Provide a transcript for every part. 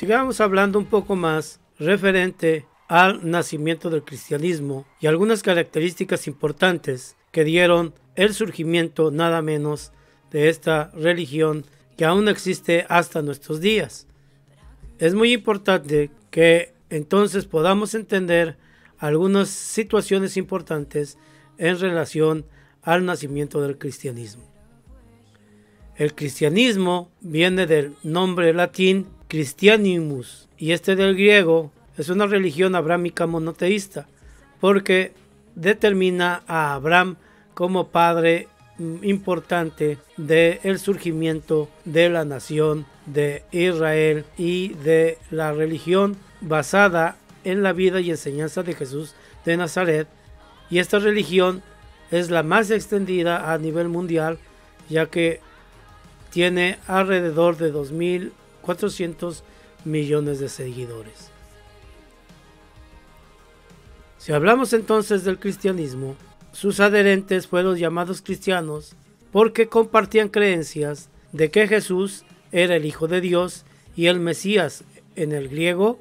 Sigamos hablando un poco más referente al nacimiento del cristianismo y algunas características importantes que dieron el surgimiento nada menos de esta religión que aún existe hasta nuestros días. Es muy importante que entonces podamos entender algunas situaciones importantes en relación al nacimiento del cristianismo. El cristianismo viene del nombre latín Christianimus y del griego. Es una religión abrámica monoteísta porque determina a Abraham como padre importante del surgimiento de la nación de Israel y de la religión basada en la vida y enseñanza de Jesús de Nazaret. Y esta religión es la más extendida a nivel mundial, ya que tiene alrededor de 2.400 millones de seguidores. Si hablamos entonces del cristianismo, sus adherentes fueron llamados cristianos porque compartían creencias de que Jesús era el Hijo de Dios y el Mesías, en el griego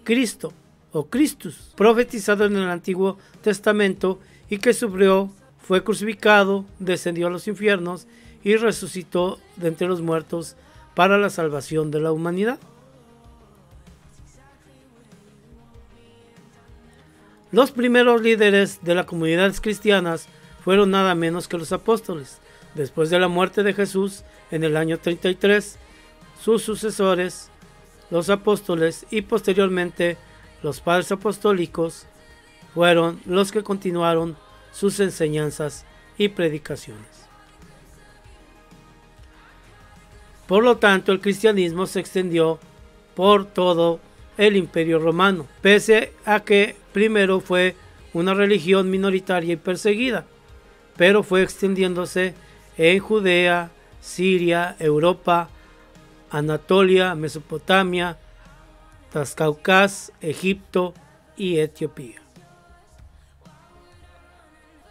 Cristo o Christus, profetizado en el Antiguo Testamento, y que sufrió, fue crucificado, descendió a los infiernos y resucitó de entre los muertos para la salvación de la humanidad. Los primeros líderes de las comunidades cristianas fueron nada menos que los apóstoles. Después de la muerte de Jesús en el año 33, sus sucesores, los apóstoles, y posteriormente los padres apostólicos, fueron los que continuaron sus enseñanzas y predicaciones. Por lo tanto, el cristianismo se extendió por todo el Imperio Romano, pese a que primero fue una religión minoritaria y perseguida, pero fue extendiéndose en Judea, Siria, Europa, Anatolia, Mesopotamia, Transcaucas, Egipto y Etiopía.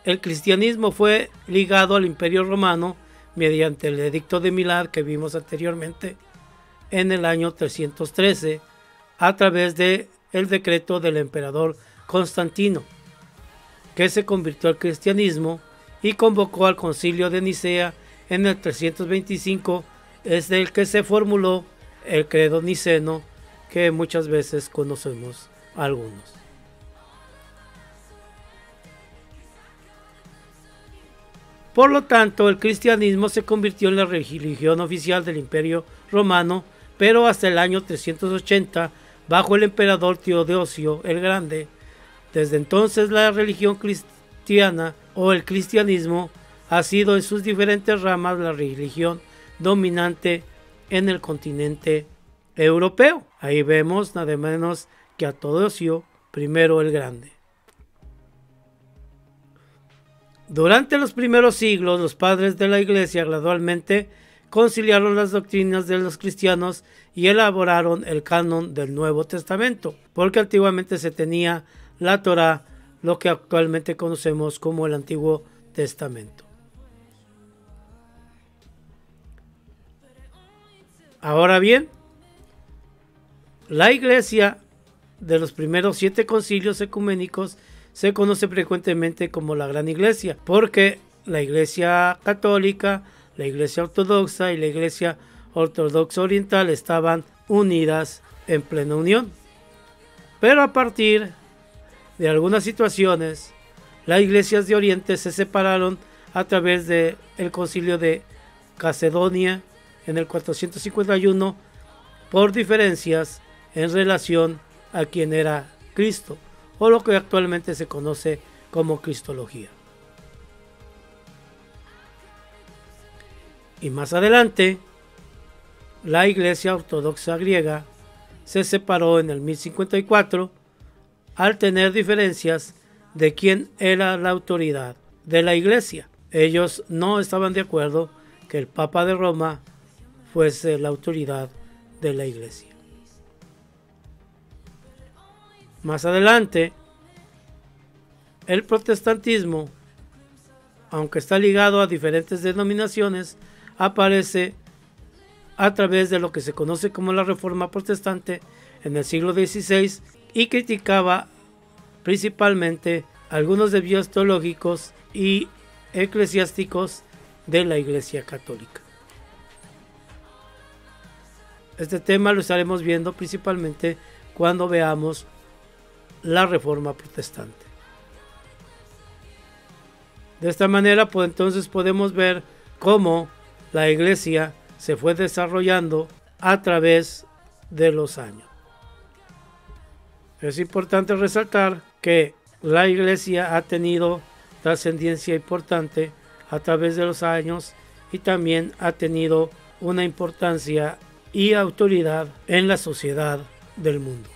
El cristianismo fue ligado al Imperio Romano mediante el Edicto de Milán que vimos anteriormente en el año 313 a través del decreto del emperador Constantino, que se convirtió al cristianismo y convocó al concilio de Nicea en el 325, es del que se formuló el credo niceno que muchas veces conocemos algunos. Por lo tanto, el cristianismo se convirtió en la religión oficial del Imperio Romano, pero hasta el año 380, bajo el emperador Teodosio el Grande. Desde entonces, la religión cristiana o el cristianismo ha sido en sus diferentes ramas la religión dominante en el continente europeo. Ahí vemos nada menos que a Teodosio I el Grande. Durante los primeros siglos, los padres de la Iglesia gradualmente conciliaron las doctrinas de los cristianos y elaboraron el canon del Nuevo Testamento, porque antiguamente se tenía la Torá, lo que actualmente conocemos como el Antiguo Testamento. Ahora bien, la Iglesia de los primeros 7 concilios ecuménicos se conoce frecuentemente como la Gran Iglesia, porque la Iglesia Católica, la Iglesia Ortodoxa y la Iglesia Ortodoxa Oriental estaban unidas en plena unión. Pero a partir de algunas situaciones, las iglesias de Oriente se separaron a través del concilio de Calcedonia en el 451 por diferencias en relación a quién era Cristo, o lo que actualmente se conoce como Cristología. Y más adelante, la Iglesia Ortodoxa griega se separó en el 1054 al tener diferencias de quién era la autoridad de la Iglesia. Ellos no estaban de acuerdo que el Papa de Roma fuese la autoridad de la Iglesia. Más adelante, el protestantismo, aunque está ligado a diferentes denominaciones, aparece a través de lo que se conoce como la Reforma Protestante en el siglo XVI y criticaba principalmente algunos desvíos teológicos y eclesiásticos de la Iglesia Católica. Este tema lo estaremos viendo principalmente cuando veamos la Reforma Protestante. De esta manera, pues entonces podemos ver cómo la Iglesia se fue desarrollando a través de los años. Es importante resaltar que la Iglesia ha tenido trascendencia importante a través de los años y también ha tenido una importancia y autoridad en la sociedad del mundo.